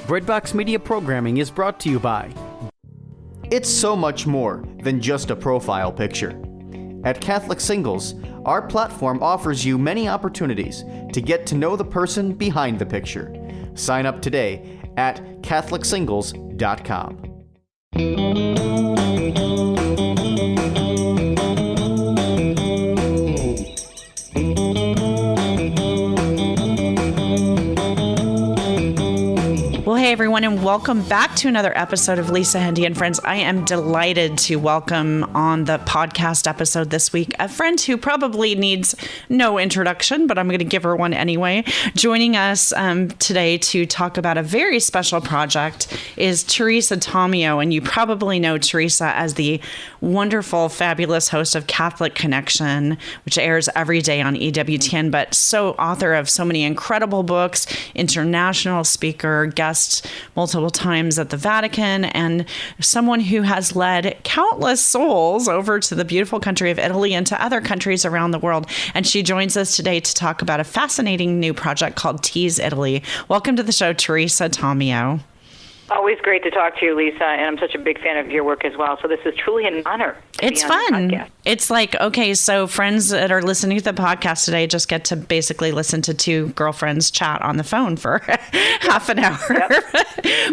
Breadbox Media programming is brought to you by. It's so much more than just a profile picture. At Catholic Singles, our platform offers you many opportunities to get to know the person behind the picture. Sign up today at CatholicSingles.com. Well, hey, everyone, and welcome back to another episode of Lisa, Hendey, and Friends. I am delighted to welcome on the podcast episode this week a friend who probably needs no introduction, but I'm going to give her one anyway. Joining us today to talk about a very special project is Teresa Tomeo, and you probably know Teresa as the wonderful, fabulous host of Catholic Connection, which airs every day on EWTN, but author of so many incredible books, international speaker, guest multiple times at the Vatican, and someone who has led countless souls over to the beautiful country of Italy and to other countries around the world. And she joins us today to talk about a fascinating new project called Tease Italy. Welcome to the show, Teresa Tomeo. Always great to talk to you, Lisa, and I'm such a big fan of your work as well. So this is truly an honor. It's fun. It's like, okay, so friends that are listening to the podcast today just get to basically listen to two girlfriends chat on the phone for half an hour. Yep.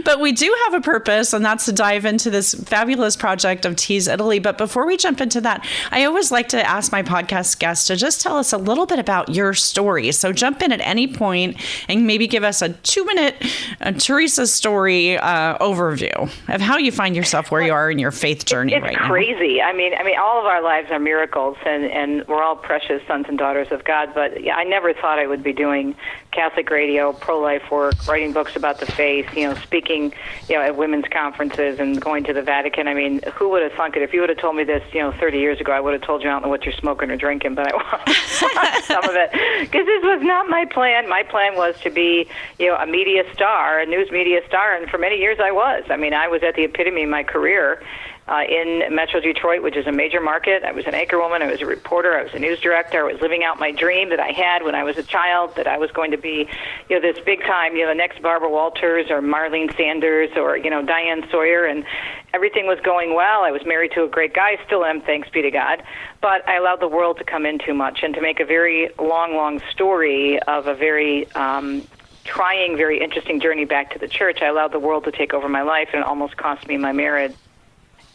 But we do have a purpose, and that's to dive into this fabulous project of Tease Italy. But before we jump into that, I always like to ask my podcast guests to just tell us a little bit about your story. So jump in at any point and maybe give us a 2-minute Teresa story overview of how you find yourself where you are in your faith journey right now. It's crazy. I mean, all of our lives are miracles, and we're all precious sons and daughters of God. But yeah, I never thought I would be doing Catholic radio, pro-life work, writing books about the faith, speaking, at women's conferences and going to the Vatican. I mean, who would have thunk it? If you would have told me this, 30 years ago, I would have told you I don't know what you're smoking or drinking, but I want some of it, because this was not my plan. My plan was to be, a media star, a news media star, and for many years I was. I mean, I was at the epitome of my career in Metro Detroit, which is a major market. I was an anchorwoman. I was a reporter. I was a news director. I was living out my dream that I had when I was a child, that I was going to be, this big time, the next Barbara Walters or Marlene Sanders or, Diane Sawyer, and everything was going well. I was married to a great guy, still am, thanks be to God. But I allowed the world to come in too much, and to make a very long story of a very trying, very interesting journey back to the church, I allowed the world to take over my life, and it almost cost me my marriage,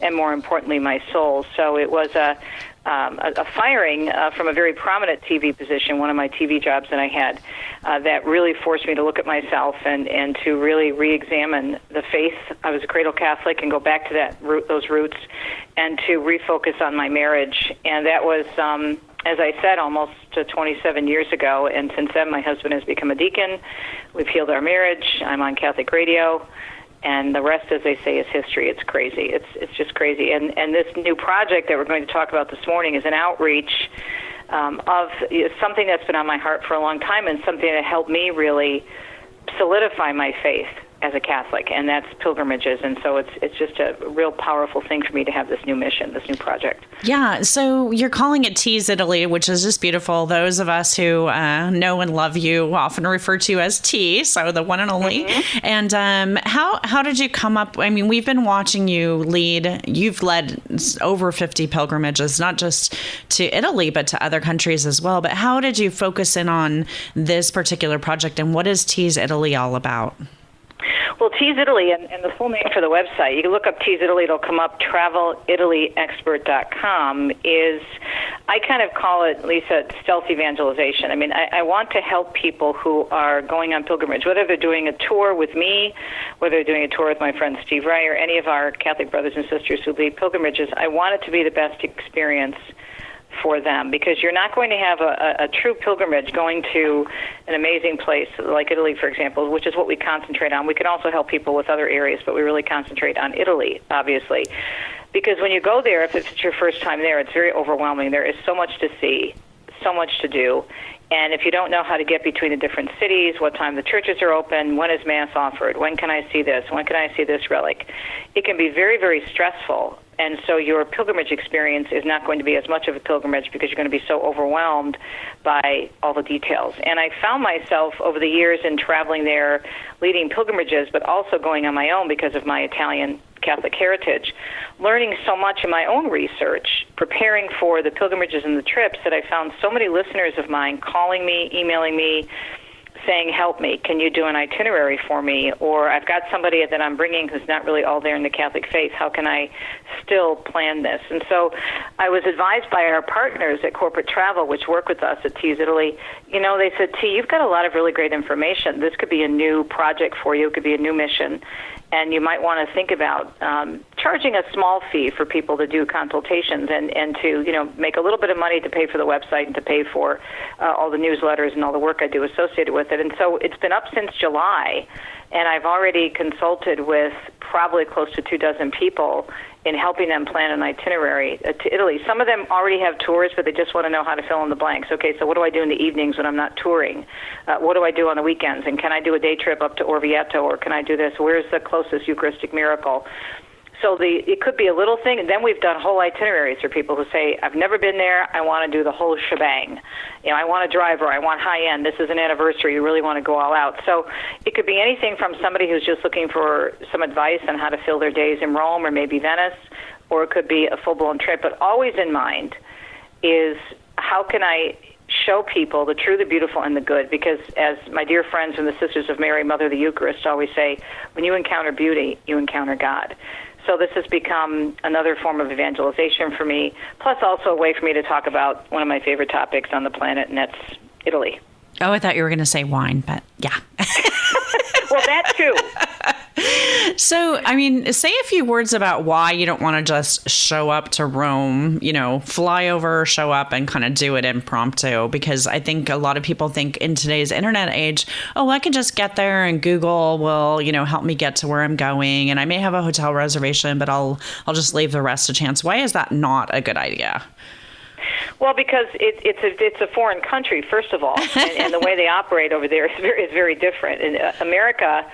and more importantly, my soul. So it was a firing from a very prominent TV position, one of my TV jobs that I had, that really forced me to look at myself and to really re-examine the faith. I was a cradle Catholic, and go back to those roots, and to refocus on my marriage. And that was, as I said, almost 27 years ago. And since then, my husband has become a deacon. We've healed our marriage. I'm on Catholic radio. And the rest, as they say, is history. It's crazy. It's just crazy. And this new project that we're going to talk about this morning is an outreach of something that's been on my heart for a long time, and something that helped me really solidify my faith as a Catholic, and that's pilgrimages. And so it's just a real powerful thing for me to have this new mission, this new project. Yeah, so you're calling it Tease Italy, which is just beautiful. Those of us who know and love you often refer to you as T, so the one and only. Mm-hmm. And how did you come up? I mean, we've been watching you lead. You've led over 50 pilgrimages, not just to Italy, but to other countries as well. But how did you focus in on this particular project, and what is Tease Italy all about? Well, Tease Italy, and the full name for the website, you can look up Tease Italy, it'll come up, travelitalyexpert.com, is, I kind of call it, Lisa, stealth evangelization. I mean, I want to help people who are going on pilgrimage, whether they're doing a tour with me, whether they're doing a tour with my friend Steve Ray, or any of our Catholic brothers and sisters who lead pilgrimages. I want it to be the best experience for them, because you're not going to have a true pilgrimage going to an amazing place like Italy, for example, which is what we concentrate on. We can also help people with other areas, but we really concentrate on Italy, obviously, because when you go there, if it's your first time there, it's very overwhelming. There is so much to see, so much to do. And if you don't know how to get between the different cities, what time the churches are open, when is Mass offered, when can I see this, when can I see this relic, it can be very, very stressful And so your pilgrimage experience is not going to be as much of a pilgrimage because you're going to be so overwhelmed by all the details. And I found myself over the years in traveling there, leading pilgrimages, but also going on my own because of my Italian Catholic heritage, learning so much in my own research, preparing for the pilgrimages and the trips, that I found so many listeners of mine calling me, emailing me, saying, help me, can you do an itinerary for me? Or I've got somebody that I'm bringing who's not really all there in the Catholic faith. How can I still plan this? And so I was advised by our partners at Corporate Travel, which work with us at Tees Italy. They said, T, you've got a lot of really great information. This could be a new project for you. It could be a new mission. And you might want to think about charging a small fee for people to do consultations and to, make a little bit of money to pay for the website and to pay for all the newsletters and all the work I do associated with it. And so it's been up since July, and I've already consulted with probably close to 24 people in helping them plan an itinerary to Italy. Some of them already have tours, but they just want to know how to fill in the blanks. Okay, so what do I do in the evenings when I'm not touring? What do I do on the weekends? And can I do a day trip up to Orvieto, or can I do this? Where's the closest Eucharistic miracle? So it could be a little thing, and then we've done whole itineraries for people who say, I've never been there, I want to do the whole shebang. I want a driver, I want high-end, this is an anniversary, you really want to go all out. So it could be anything from somebody who's just looking for some advice on how to fill their days in Rome or maybe Venice, or it could be a full-blown trip. But always in mind is, how can I show people the true, the beautiful, and the good? Because as my dear friends from the Sisters of Mary, Mother of the Eucharist, always say, when you encounter beauty, you encounter God. So this has become another form of evangelization for me, plus also a way for me to talk about one of my favorite topics on the planet, and that's Italy. Oh, I thought you were going to say wine, but yeah. Well, that too. So, say a few words about why you don't want to just show up to Rome, fly over, show up, and kind of do it impromptu. Because I think a lot of people think in today's internet age, oh, I can just get there and Google will, help me get to where I'm going. And I may have a hotel reservation, but I'll just leave the rest to chance. Why is that not a good idea? Well, because it's a foreign country, first of all, and the way they operate over there is very different. In America,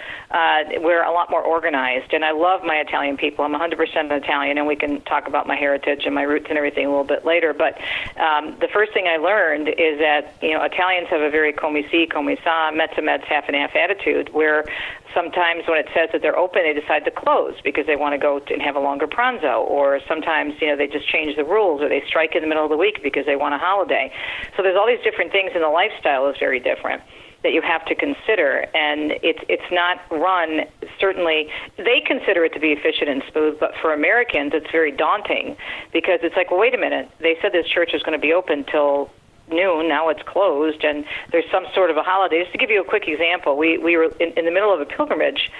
we're a lot more organized, and I love my Italian people. I'm 100% Italian, and we can talk about my heritage and my roots and everything a little bit later. But the first thing I learned is that Italians have a very come si, come sa, mezza mezza, half and half attitude, where sometimes when it says that they're open, they decide to close because they want to go and have a longer pranzo, or sometimes they just change the rules, or they strike in the middle of the week because they want a holiday. So there's all these different things, and the lifestyle is very different that you have to consider, and it's not run, certainly they consider it to be efficient and smooth, but for Americans it's very daunting because it's like, well, wait a minute, they said this church is going to be open till noon, now it's closed, and there's some sort of a holiday. Just to give you a quick example, we were in the middle of a pilgrimage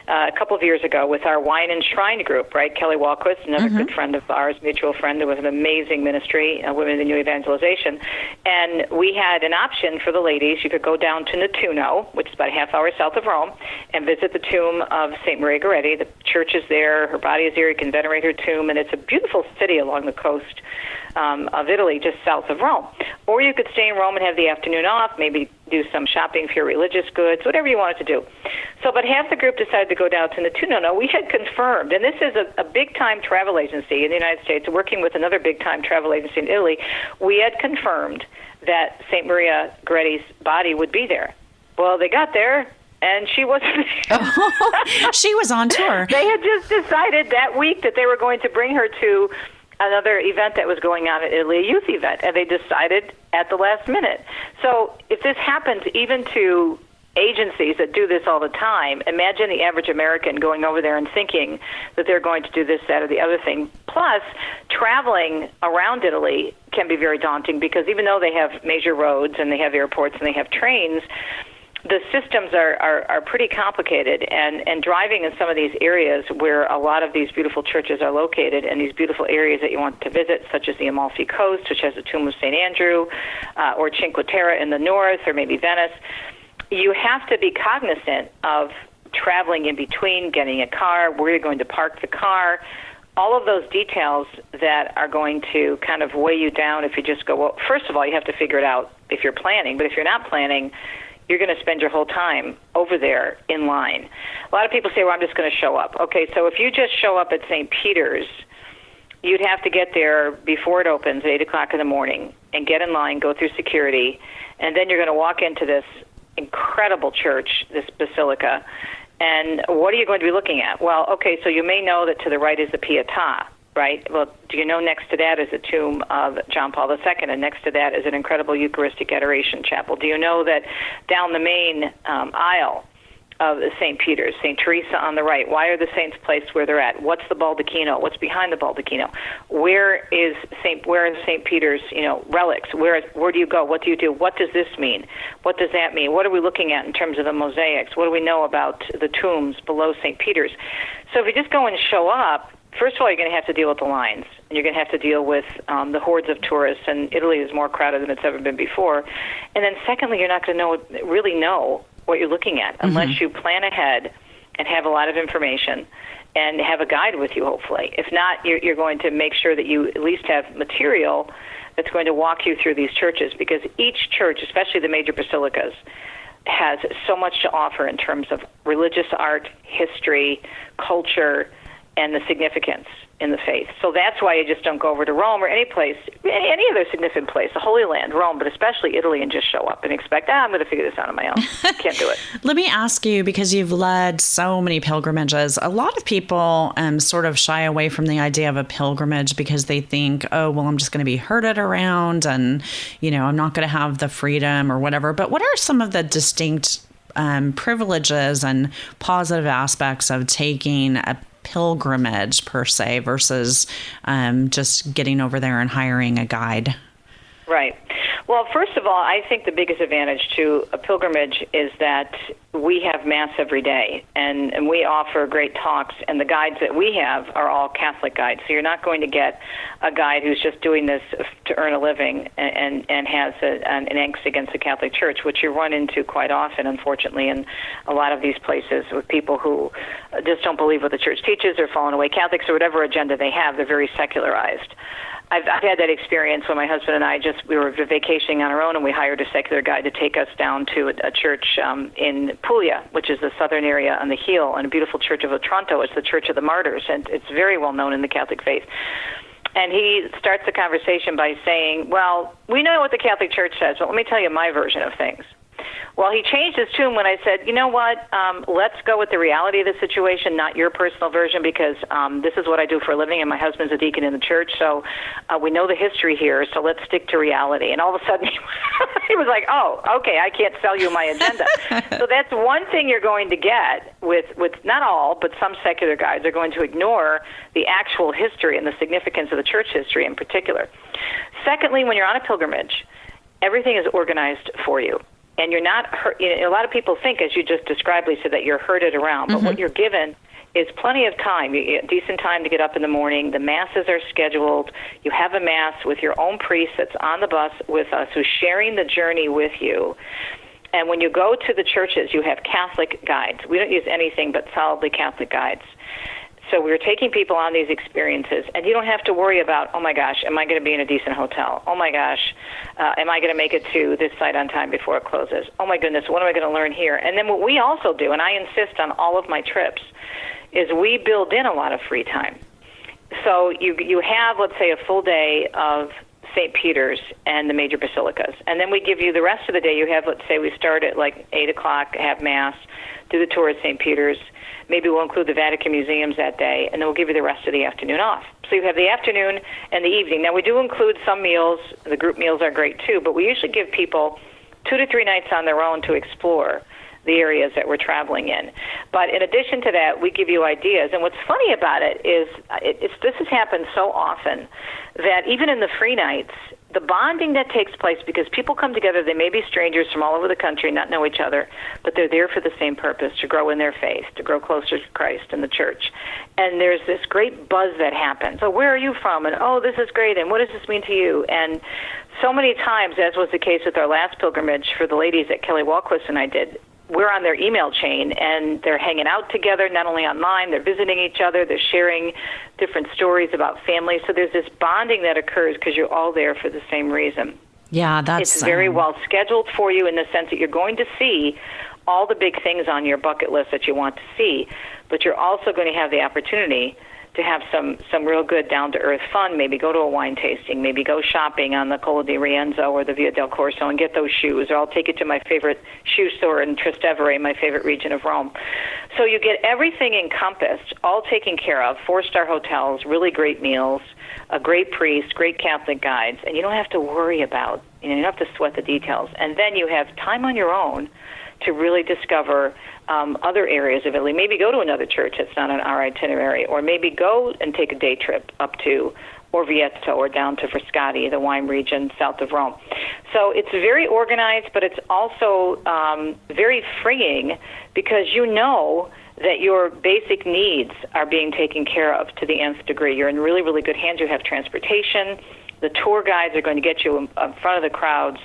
a couple of years ago with our Wine and Shrine group, right? Kelly Walquist, another good friend of ours, mutual friend with an amazing ministry, Women in the New Evangelization, and we had an option for the ladies. You could go down to Nettuno, which is about a half hour south of Rome, and visit the tomb of St. Maria Goretti. The church is there, her body is there, you can venerate her tomb, and it's a beautiful city along the coast of Italy, just south of Rome. Or you could stay in Rome and have the afternoon off, maybe do some shopping for your religious goods, whatever you wanted to do. So, but half the group decided to go down to Nettuno. No, we had confirmed, and this is a big-time travel agency in the United States, working with another big-time travel agency in Italy. We had confirmed that St. Maria Goretti's body would be there. Well, they got there, and she wasn't there. Oh, she was on tour. They had just decided that week that they were going to bring her to another event that was going on in Italy, a youth event, and they decided at the last minute. So if this happens even to agencies that do this all the time, imagine the average American going over there and thinking that they're going to do this, that, or the other thing. Plus, traveling around Italy can be very daunting because even though they have major roads and they have airports and they have trains, the systems are pretty complicated, and driving in some of these areas where a lot of these beautiful churches are located and these beautiful areas that you want to visit, such as the Amalfi Coast, which has the tomb of St. Andrew, or Cinque Terre in the north, or maybe Venice, you have to be cognizant of traveling in between, getting a car, where you're going to park the car, all of those details that are going to kind of weigh you down if you just go, well, first of all, you have to figure it out if you're planning, but if you're not planning, you're going to spend your whole time over there in line. A lot of people say, well, I'm just going to show up. Okay, so if you just show up at St. Peter's you'd have to get there before it opens at 8 o'clock in the morning and get in line, go through security, and then you're going to walk into this incredible church, this basilica. And what are you going to be looking at? Well, okay, so you may know that to the right is the Pietà, right? Well, do you know next to that is the tomb of John Paul II, and next to that is an incredible Eucharistic Adoration Chapel? Do you know that down the main aisle of St. Peter's, St. Teresa on the right, why are the saints placed where they're at? What's the baldacchino? What's behind the baldacchino? Where is St. Peter's, relics? Where do you go? What do you do? What does this mean? What does that mean? What are we looking at in terms of the mosaics? What do we know about the tombs below St. Peter's? So if you just go and show up, first of all, you're going to have to deal with the lines, and you're going to have to deal with the hordes of tourists, and Italy is more crowded than it's ever been before. And then secondly, you're not going to really know what you're looking at unless you plan ahead and have a lot of information and have a guide with you, hopefully. If not, you're going to make sure that you at least have material that's going to walk you through these churches, because each church, especially the major basilicas, has so much to offer in terms of religious art, history, culture, and the significance in the faith. So that's why you just don't go over to Rome or any place, any other significant place, the Holy Land, Rome, but especially Italy, and just show up and expect, I'm going to figure this out on my own. Can't do it. Let me ask you, because you've led so many pilgrimages, a lot of people sort of shy away from the idea of a pilgrimage because they think, oh, well, I'm just going to be herded around and, I'm not going to have the freedom or whatever. But what are some of the distinct privileges and positive aspects of taking a pilgrimage per se versus just getting over there and hiring a guide? Right. Well, first of all, I think the biggest advantage to a pilgrimage is that we have Mass every day, and we offer great talks, and the guides that we have are all Catholic guides. So you're not going to get a guide who's just doing this to earn a living and has an angst against the Catholic Church, which you run into quite often, unfortunately, in a lot of these places with people who just don't believe what the Church teaches or fallen away Catholics or whatever agenda they have. They're very secularized. I've had that experience when my husband and I we were vacationing on our own, and we hired a secular guide to take us down to a church in Puglia, which is the southern area on the Heel, and a beautiful church of Otranto. It's the Church of the Martyrs, and it's very well known in the Catholic faith. And he starts the conversation by saying, well, we know what the Catholic Church says, but let me tell you my version of things. Well, he changed his tune when I said, you know what, let's go with the reality of the situation, not your personal version, because this is what I do for a living, and my husband's a deacon in the church, so we know the history here, so let's stick to reality. And all of a sudden, he was like, oh, okay, I can't sell you my agenda. So that's one thing you're going to get with not all, but some secular guides are going to ignore the actual history and the significance of the church history in particular. Secondly, when you're on a pilgrimage, everything is organized for you. And you're not, a lot of people think, as you just described, Lisa, that you're herded around. But what you're given is plenty of time, decent time to get up in the morning. The masses are scheduled. You have a mass with your own priest that's on the bus with us, who's sharing the journey with you. And when you go to the churches, you have Catholic guides. We don't use anything but solidly Catholic guides. So we're taking people on these experiences, and you don't have to worry about, oh my gosh, am I going to be in a decent hotel? Oh my gosh, am I going to make it to this site on time before it closes? Oh my goodness, what am I going to learn here? And then what we also do, and I insist on all of my trips, is we build in a lot of free time. So you have, let's say, a full day of St. Peter's and the major basilicas, and then we give you the rest of the day. You have, let's say, we start at like 8 o'clock, have Mass, do the tour at St. Peter's. Maybe we'll include the Vatican museums that day, and then we'll give you the rest of the afternoon off. So you have the afternoon and the evening. Now, we do include some meals. The group meals are great, too, but we usually give people 2 to 3 nights on their own to explore the areas that we're traveling in. But in addition to that, we give you ideas. And what's funny about it is this has happened so often that even in the free nights, the bonding that takes place, because people come together, they may be strangers from all over the country, not know each other, but they're there for the same purpose, to grow in their faith, to grow closer to Christ and the church. And there's this great buzz that happens. So where are you from? And, oh, this is great, and what does this mean to you? And so many times, as was the case with our last pilgrimage for the ladies that Kelly Walquist and I did, we're on their email chain, and they're hanging out together, not only online, they're visiting each other, they're sharing different stories about families. So there's this bonding that occurs because you're all there for the same reason. Yeah, it's very well scheduled for you in the sense that you're going to see all the big things on your bucket list that you want to see, but you're also going to have the opportunity to have some real good down-to-earth fun. Maybe go to a wine tasting, maybe go shopping on the Colle di Rienzo or the Via del Corso and get those shoes, or I'll take you to my favorite shoe store in Trastevere, my favorite region of Rome. So you get everything encompassed, all taken care of, 4-star hotels, really great meals, a great priest, great Catholic guides, and you don't have to worry about, you don't have to sweat the details. And then you have time on your own to really discover other areas of Italy. Maybe go to another church that's not on our itinerary, or maybe go and take a day trip up to Orvieto or down to Frascati, the wine region south of Rome. So it's very organized, but it's also very freeing because you know that your basic needs are being taken care of to the nth degree. You're in really, really good hands. You have transportation. The tour guides are going to get you in front of the crowds.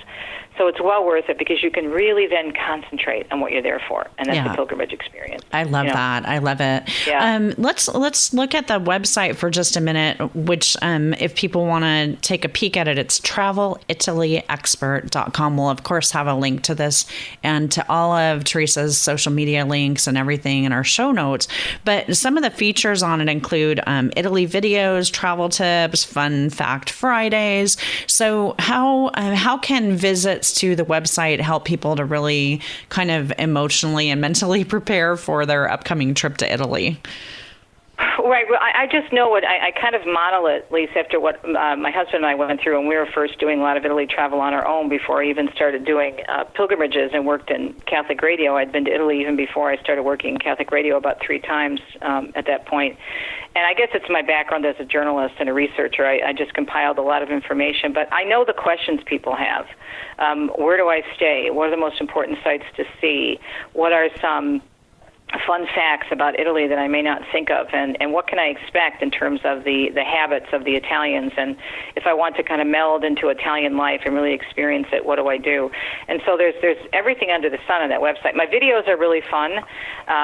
So it's well worth it because you can really then concentrate on what you're there for, and that's the pilgrimage experience. I love that. I love it. Yeah. Let's look at the website for just a minute, which if people want to take a peek at it, it's travelitalyexpert.com. We'll, of course, have a link to this and to all of Teresa's social media links and everything in our show notes. But some of the features on it include Italy videos, travel tips, fun fact Fridays. So how can visits to the website help people to really kind of emotionally and mentally prepare for their upcoming trip to Italy? Right. Well, I just know what I kind of model it, Lisa, after what my husband and I went through when we were first doing a lot of Italy travel on our own before I even started doing pilgrimages and worked in Catholic radio. I'd been to Italy even before I started working in Catholic radio about 3 times at that point. And I guess it's my background as a journalist and a researcher. I just compiled a lot of information. But I know the questions people have. Where do I stay? What are the most important sites to see? What are some fun facts about Italy that I may not think of, and what can I expect in terms of the habits of the Italians, and if I want to kind of meld into Italian life and really experience it, what do I do? And so there's everything under the sun on that website. My videos are really fun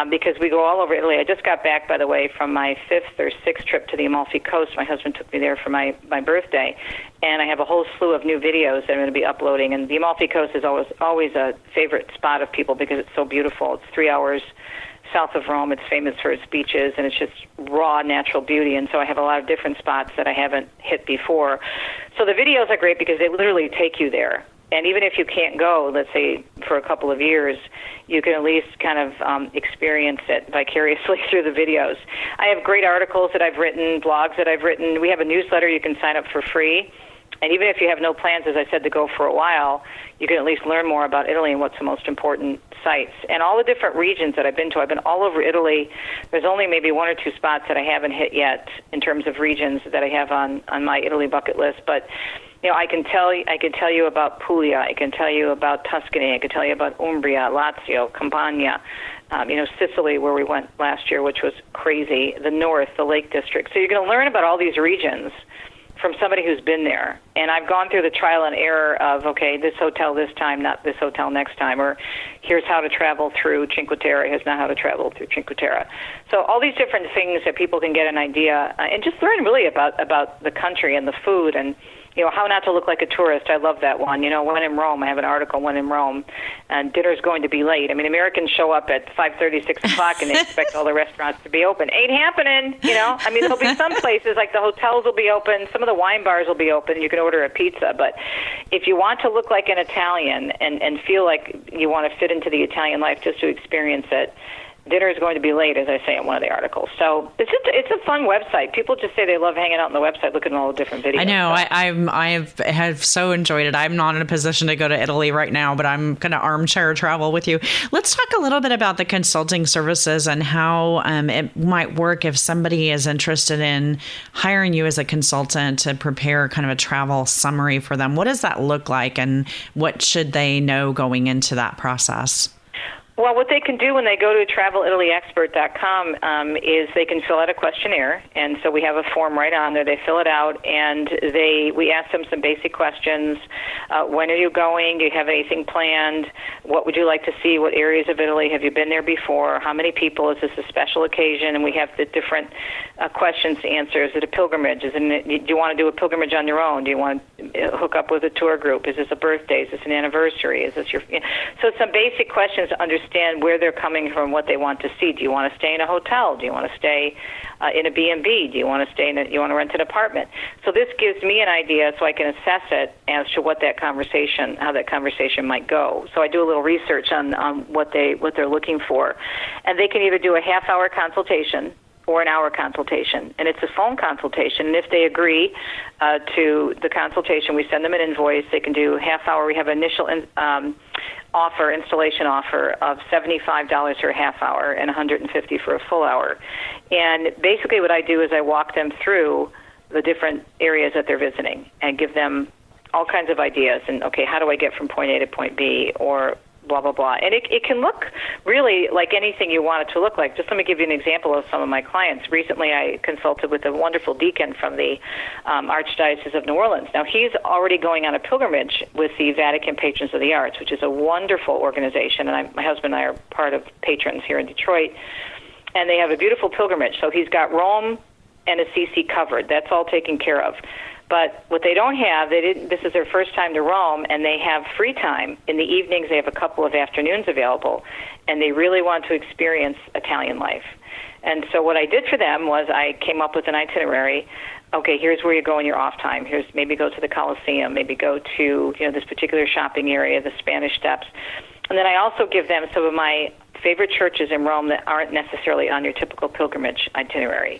because we go all over Italy. I just got back, by the way, from my 5th or 6th trip to the Amalfi Coast. My husband took me there for my birthday, and I have a whole slew of new videos that I'm going to be uploading. And the Amalfi Coast is always a favorite spot of people because it's so beautiful. It's 3 hours south of Rome. It's famous for its beaches, and it's just raw natural beauty. And so I have a lot of different spots that I haven't hit before. So the videos are great because they literally take you there. And even if you can't go, let's say, for a couple of years, you can at least kind of experience it vicariously through the videos. I have great articles that I've written, blogs that I've written. We have a newsletter you can sign up for free. And even if you have no plans, as I said, to go for a while, you can at least learn more about Italy and what's the most important sites. And all the different regions that I've been to, I've been all over Italy. There's only maybe 1 or 2 spots that I haven't hit yet in terms of regions that I have on my Italy bucket list. But you know, I can tell you about Puglia. I can tell you about Tuscany. I can tell you about Umbria, Lazio, Campania. Sicily, where we went last year, which was crazy. The North, the Lake District. So you're going to learn about all these regions from somebody who's been there. And I've gone through the trial and error of, okay, this hotel this time, not this hotel next time, or here's how to travel through Cinque Terre, here's not how to travel through Cinque Terre. So all these different things that people can get an idea and just learn really about the country and the food and, you know, how not to look like a tourist. I love that one. You know, when in Rome, I have an article, when in Rome, and dinner's going to be late. I mean, Americans show up at 5:30, 6 o'clock, and they expect all the restaurants to be open. Ain't happening, you know. I mean, there'll be some places, like the hotels will be open, some of the wine bars will be open, you can order a pizza. But if you want to look like an Italian and feel like you want to fit into the Italian life just to experience it, dinner is going to be late, as I say in one of the articles. So it's a fun website. People just say they love hanging out on the website, looking at all the different videos. I know. So. I have so enjoyed it. I'm not in a position to go to Italy right now, but I'm going to armchair travel with you. Let's talk a little bit about the consulting services and how it might work if somebody is interested in hiring you as a consultant to prepare kind of a travel summary for them. What does that look like, and what should they know going into that process? Well, what they can do when they go to travelitalyexpert.com is they can fill out a questionnaire, and so we have a form right on there. They fill it out, and we ask them some basic questions. When are you going? Do you have anything planned? What would you like to see? What areas of Italy have you been there before? How many people? Is this a special occasion? And we have the different questions to answer. Is it a pilgrimage? Do you want to do a pilgrimage on your own? Do you want to hook up with a tour group? Is this a birthday? Is this an anniversary? Is this your... So some basic questions to understand where they're coming from, what they want to see. Do you want to stay in a hotel? Do you want to stay in a B&B? Do you want to stay you want to rent an apartment? So this gives me an idea so I can assess it as to what that conversation, how that conversation might go. So I do a little research on what they're looking for. And they can either do a half-hour consultation or an hour consultation, and it's a phone consultation. And if they agree to the consultation, we send them an invoice. They can do half hour. We have an initial installation offer of $75 for a half hour and $150 for a full hour. And basically what I do is I walk them through the different areas that they're visiting and give them all kinds of ideas. And, okay, how do I get from point A to point B, or blah, blah, blah. And it can look really like anything you want it to look like. Just let me give you an example of some of my clients. Recently, I consulted with a wonderful deacon from the Archdiocese of New Orleans. Now, he's already going on a pilgrimage with the Vatican Patrons of the Arts, which is a wonderful organization, and my husband and I are part of patrons here in Detroit, and they have a beautiful pilgrimage. So he's got Rome and Assisi covered. That's all taken care of. But what they don't have, this is their first time to Rome, and they have free time. In the evenings, they have a couple of afternoons available, and they really want to experience Italian life. And so what I did for them was I came up with an itinerary. Okay, here's where you go in your off time. Here's maybe go to the Colosseum, maybe go to this particular shopping area, the Spanish Steps. And then I also give them some of my favorite churches in Rome that aren't necessarily on your typical pilgrimage itinerary.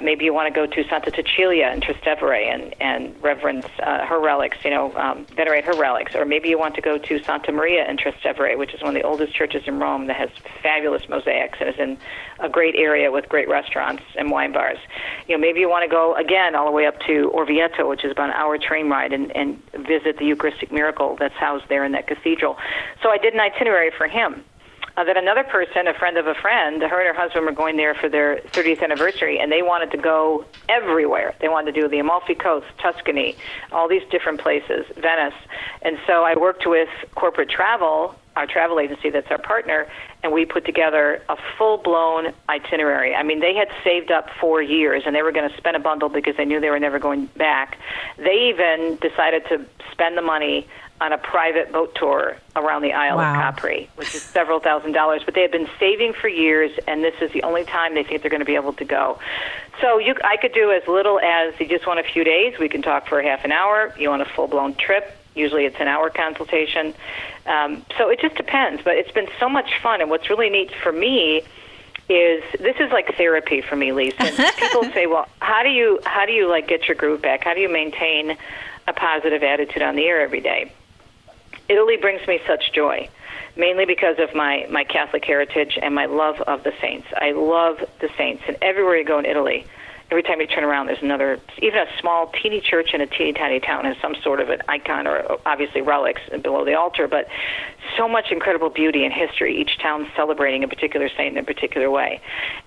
Maybe you want to go to Santa Cecilia in Trastevere and reverence her relics, venerate her relics. Or maybe you want to go to Santa Maria in Trastevere, which is one of the oldest churches in Rome that has fabulous mosaics and is in a great area with great restaurants and wine bars. Maybe you want to go, again, all the way up to Orvieto, which is about an hour train ride, and visit the Eucharistic miracle that's housed there in that cathedral. So I did an itinerary for him. That another person, a friend of a friend, her and her husband were going there for their 30th anniversary, and they wanted to go everywhere. They wanted to do the Amalfi Coast, Tuscany, all these different places, Venice. And so I worked with Corporate Travel, our travel agency that's our partner, and we put together a full-blown itinerary. I mean, they had saved up 4 years, and they were going to spend a bundle because they knew they were never going back. They even decided to spend the money on a private boat tour around the Isle of Capri, which is several $1,000s. But they have been saving for years, and this is the only time they think they're going to be able to go. So I could do as little as you just want a few days. We can talk for half an hour. You want a full-blown trip. Usually it's an hour consultation. So it just depends. But it's been so much fun, and what's really neat for me is this is like therapy for me, Lisa. And people say, well, how do you like get your groove back? How do you maintain a positive attitude on the air every day? Italy brings me such joy, mainly because of my Catholic heritage and my love of the saints. I love the saints. And everywhere you go in Italy, every time you turn around, there's another, even a small, teeny church in a teeny tiny town has some sort of an icon or obviously relics below the altar, but so much incredible beauty and history, each town celebrating a particular saint in a particular way.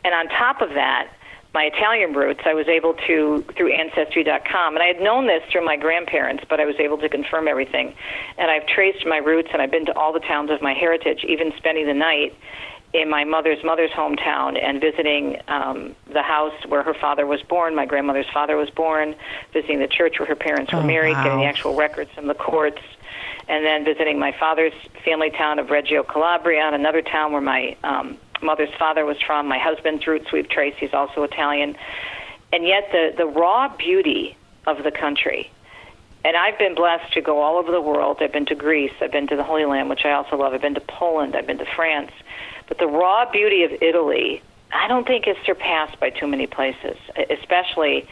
And on top of that, my Italian roots, I was able to, through Ancestry.com, and I had known this through my grandparents, but I was able to confirm everything. And I've traced my roots, and I've been to all the towns of my heritage, even spending the night in my mother's hometown and visiting the house where her father was born, my grandmother's father was born, visiting the church where her parents were married, getting the actual records from the courts, and then visiting my father's family town of Reggio Calabria, another town where my mother's father was from. My husband's roots we've traced. He's also Italian. And yet the raw beauty of the country. And I've been blessed to go all over the world. I've been to Greece. I've been to the Holy Land, which I also love. I've been to Poland. I've been to France. But the raw beauty of Italy, I don't think is surpassed by too many places, especially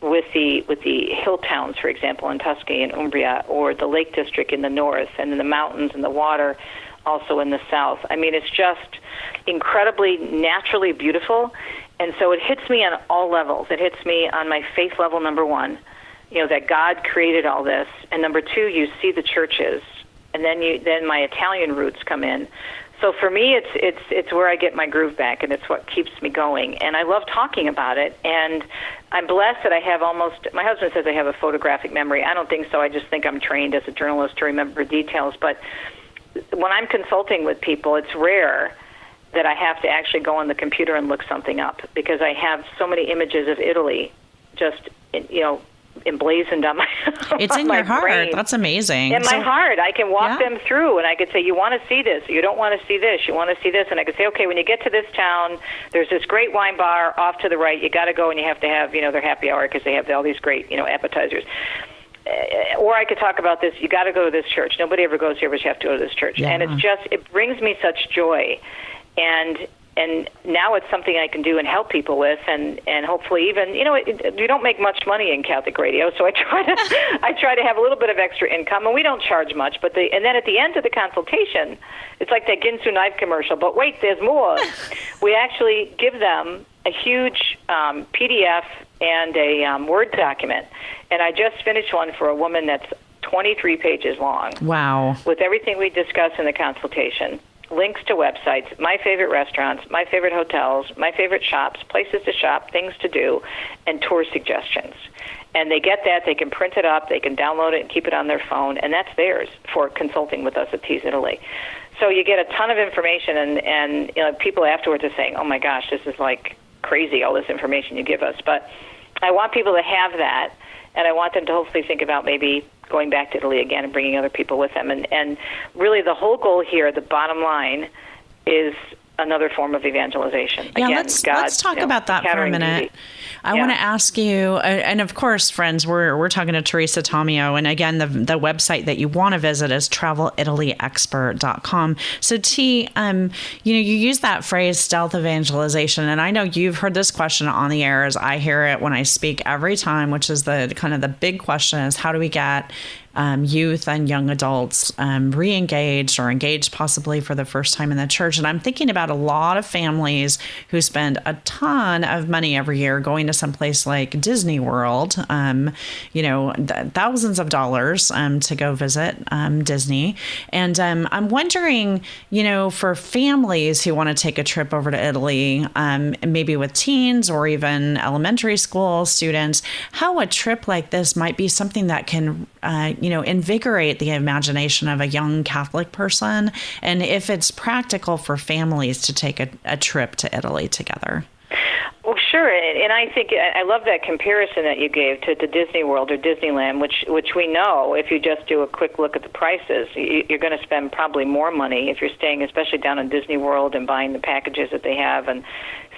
with the hill towns, for example, in Tuscany and Umbria, or the Lake District in the north, and in the mountains and the water also in the south. I mean, it's just incredibly naturally beautiful, and so it hits me on all levels. It hits me on my faith level, number one, that God created all this, and number two, you see the churches, and then my Italian roots come in. So for me, it's where I get my groove back, and it's what keeps me going. And I love talking about it, and I'm blessed that I have my husband says I have a photographic memory. I don't think so. I just think I'm trained as a journalist to remember details. But when I'm consulting with people, it's rare that I have to actually go on the computer and look something up, because I have so many images of Italy just, emblazoned on my It's on in my your heart. brain. That's amazing. In my heart, I can walk Yeah. them through, and I could say, you want to see this, you don't want to see this, you want to see this, and I could say, okay, when you get to this town, there's this great wine bar off to the right, you got to go, and you have to have, their happy hour because they have all these great, appetizers. Or I could talk about this, you got to go to this church. Nobody ever goes here, but you have to go to this church. Yeah. And it brings me such joy. And now it's something I can do and help people with, and hopefully even, you don't make much money in Catholic radio, so I try to have a little bit of extra income, and we don't charge much, and then at the end of the consultation, it's like that Ginsu knife commercial, but wait, there's more. We actually give them a huge PDF and a Word document, and I just finished one for a woman that's 23 pages long. Wow. With everything we discuss in the consultation. Links to websites, my favorite restaurants, my favorite hotels, my favorite shops, places to shop, things to do, and tour suggestions. And they get that, they can print it up, they can download it and keep it on their phone, and that's theirs for consulting with us at Tees Italy. So you get a ton of information, and people afterwards are saying, oh my gosh, this is like crazy, all this information you give us. But I want people to have that, and I want them to hopefully think about maybe going back to Italy again and bringing other people with them. And really the whole goal here, the bottom line, is another form of evangelization. Yeah, Again, let's talk about that for a minute. Beauty. I want to ask you, and of course, friends, we're talking to Teresa Tomeo, and again, the website that you want to visit is travelitalyexpert.com. So T, you use that phrase stealth evangelization, and I know you've heard this question on the air as I hear it when I speak every time, which is the kind of the big question is, how do we get youth and young adults re-engaged or engaged possibly for the first time in the church? And I'm thinking about a lot of families who spend a ton of money every year going to someplace like Disney World, thousands of dollars to go visit Disney. And I'm wondering, for families who want to take a trip over to Italy, maybe with teens or even elementary school students, how a trip like this might be something that can invigorate the imagination of a young Catholic person, and if it's practical for families to take a trip to Italy together. Well, sure, and I think I love that comparison that you gave to Disney World or Disneyland, which we know if you just do a quick look at the prices, you're going to spend probably more money if you're staying, especially down in Disney World and buying the packages that they have and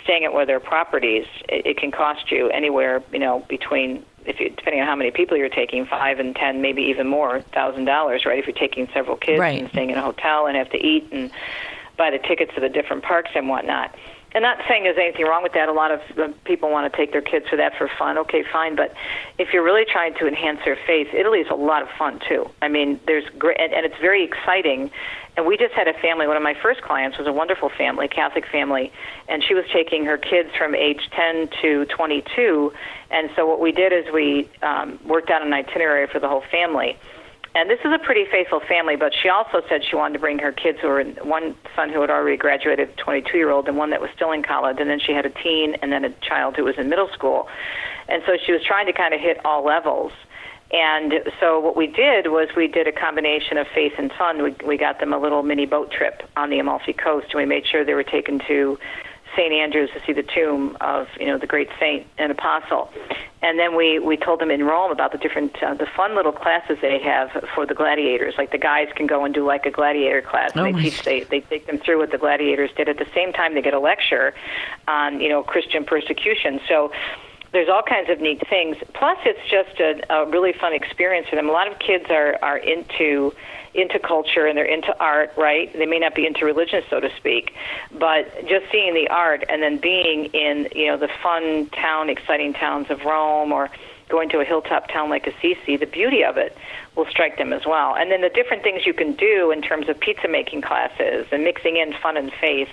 staying at one of their properties. It can cost you anywhere, between, depending on how many people you're taking, $5,000 and $10,000, maybe even more, $1,000, right? If you're taking several kids and staying in a hotel and have to eat and buy the tickets to the different parks and whatnot. And not saying there's anything wrong with that. A lot of people want to take their kids for that for fun. Okay, fine. But if you're really trying to enhance their faith, Italy is a lot of fun too. I mean, there's great, and it's very exciting. And we just had a family. One of my first clients was a wonderful family, Catholic family, and she was taking her kids from age 10 to 22. And so what we did is we worked out an itinerary for the whole family. And this is a pretty faithful family, but she also said she wanted to bring her kids who were one son who had already graduated, 22-year-old, and one that was still in college, and then she had a teen and then a child who was in middle school. And so she was trying to kind of hit all levels. And so what we did was we did a combination of faith and fun. We got them a little mini boat trip on the Amalfi Coast, and we made sure they were taken to St. Andrews to see the tomb of, the great saint and apostle. And then we told them in Rome about the different, the fun little classes they have for the gladiators. Like the guys can go and do like a gladiator class. And they take them through what the gladiators did. At the same time, they get a lecture on, Christian persecution. So there's all kinds of neat things. Plus, it's just a really fun experience for them. A lot of kids are into culture and they're into art, right? They may not be into religion, so to speak, but just seeing the art and then being in, the fun town, exciting towns of Rome or going to a hilltop town like Assisi, the beauty of it will strike them as well. And then the different things you can do in terms of pizza making classes and mixing in fun and faith,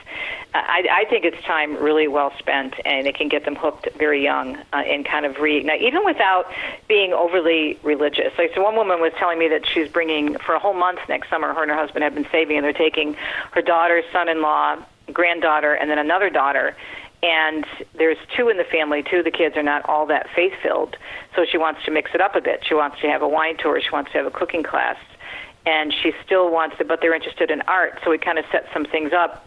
I think it's time really well spent, and it can get them hooked very young and kind of reignite, even without being overly religious. Like, so one woman was telling me that she's bringing, for a whole month next summer, her and her husband have been saving, and they're taking her daughter, son-in-law, granddaughter, and then another daughter. And there's two in the family. Two of the kids are not all that faith-filled, so she wants to mix it up a bit. She wants to have a wine tour. She wants to have a cooking class, and she still wants to, but they're interested in art, so we kind of set some things up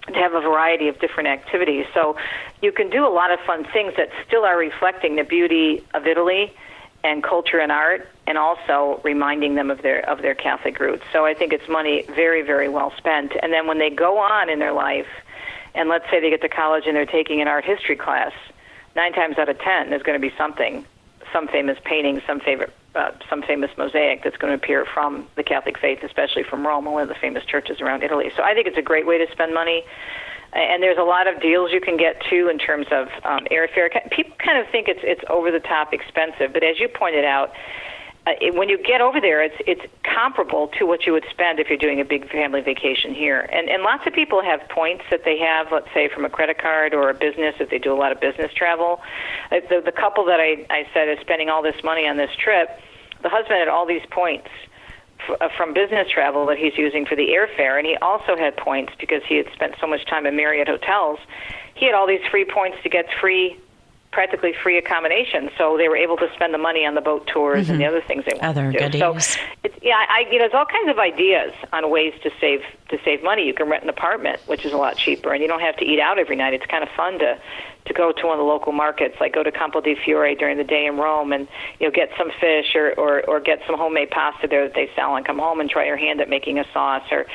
to have a variety of different activities. So you can do a lot of fun things that still are reflecting the beauty of Italy and culture and art, and also reminding them of their Catholic roots. So I think it's money very, very well spent. And then when they go on in their life, and let's say they get to college and they're taking an art history class, 9 times out of 10 there's going to be something, some famous painting, some famous mosaic that's going to appear from the Catholic faith, especially from Rome, one of the famous churches around Italy. So I think it's a great way to spend money. And there's a lot of deals you can get, too, in terms of airfare. People kind of think it's over-the-top expensive, but as you pointed out, when you get over there, it's comparable to what you would spend if you're doing a big family vacation here. And lots of people have points that they have, let's say, from a credit card or a business, if they do a lot of business travel. The couple that I said is spending all this money on this trip, the husband had all these points from business travel that he's using for the airfare, and he also had points because he had spent so much time in Marriott hotels. He had all these free points to get practically free accommodations, so they were able to spend the money on the boat tours and the other things they wanted to do. Goodies. So, there's all kinds of ideas on ways to save money. You can rent an apartment, which is a lot cheaper, and you don't have to eat out every night. It's kind of fun to go to one of the local markets, like go to Campo di Fiore during the day in Rome and get some fish or get some homemade pasta there that they sell and come home and try your hand at making a sauce. Or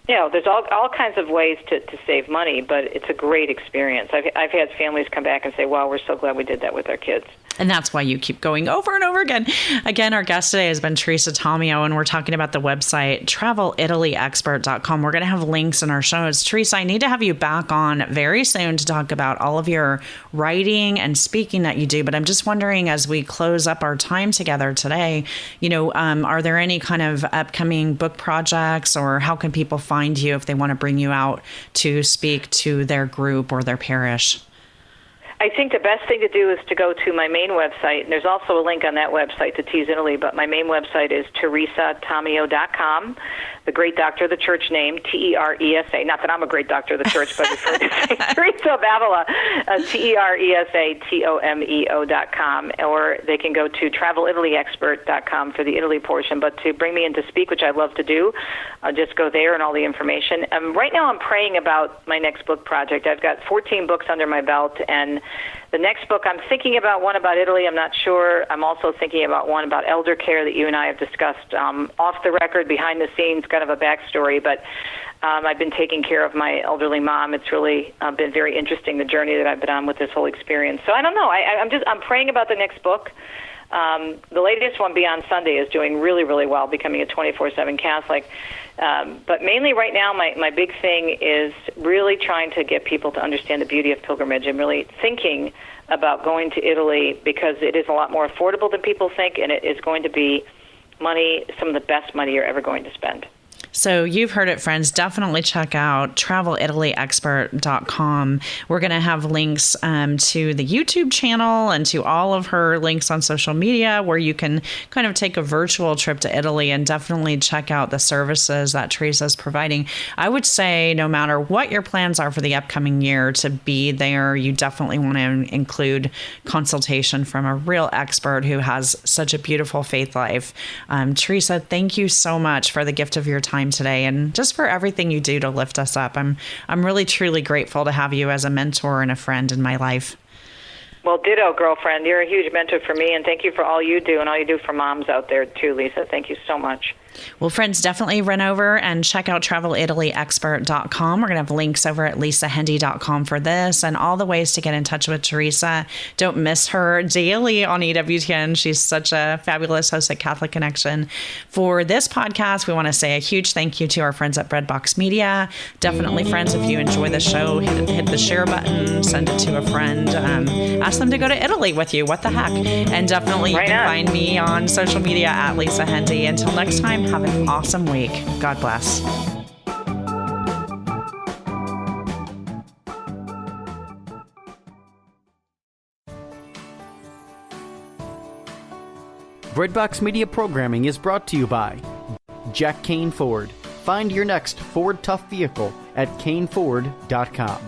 there's all kinds of ways to save money, but it's a great experience. I've had families come back and say, wow, we're so glad we did that with our kids. And that's why you keep going over and over again. Again, our guest today has been Teresa Tomeo, and we're talking about the website, travelitalyexpert.com. We're going to have links in our show notes. Teresa, I need to have you back on very soon to talk about all of your writing and speaking that you do. But I'm just wondering, as we close up our time together today, are there any kind of upcoming book projects, or how can people find you if they want to bring you out to speak to their group or their parish? I think the best thing to do is to go to my main website, and there's also a link on that website to Tease Italy, but my main website is teresatomeo.com, the great doctor of the church name, Teresa. Not that I'm a great doctor of the church, but it's Teresa of Avila, TeresaTomeo.com, or they can go to travelitalyexpert.com for the Italy portion. But to bring me in to speak, which I love to do, I'll just go there and all the information. Right now I'm praying about my next book project. I've got 14 books under my belt, and the next book, I'm thinking about one about Italy. I'm not sure. I'm also thinking about one about elder care that you and I have discussed off the record, behind the scenes, kind of a backstory. But I've been taking care of my elderly mom. It's really been very interesting, the journey that I've been on with this whole experience. So I don't know. I'm praying about the next book. The latest one, Beyond Sunday, is doing really, really well, becoming a 24/7 Catholic. But mainly right now, my big thing is really trying to get people to understand the beauty of pilgrimage and really thinking about going to Italy, because it is a lot more affordable than people think, and it is going to be some of the best money you're ever going to spend. So you've heard it, friends. Definitely check out travelitalyexpert.com. We're going to have links to the YouTube channel and to all of her links on social media, where you can kind of take a virtual trip to Italy and definitely check out the services that Teresa is providing. I would say no matter what your plans are for the upcoming year to be there, you definitely want to include consultation from a real expert who has such a beautiful faith life. Teresa, thank you so much for the gift of your time today, and just for everything you do to lift us up. I'm really truly grateful to have you as a mentor and a friend in my life. Well, ditto, girlfriend. You're a huge mentor for me, and thank you for all you do and all you do for moms out there too, Lisa. Thank you so much. Well, friends, definitely run over and check out travelitalyexpert.com. We're going to have links over at lisahendey.com for this and all the ways to get in touch with Teresa. Don't miss her daily on EWTN. She's such a fabulous host at Catholic Connection. For this podcast, we want to say a huge thank you to our friends at Breadbox Media. Definitely, friends, if you enjoy the show, hit the share button, send it to a friend, ask them to go to Italy with you. What the heck? And definitely you can find me on social media at Lisa Hendey. Until next time, have an awesome week. God bless. Breadbox Media programming is brought to you by Jack Kane Ford. Find your next Ford Tough vehicle at caneford.com.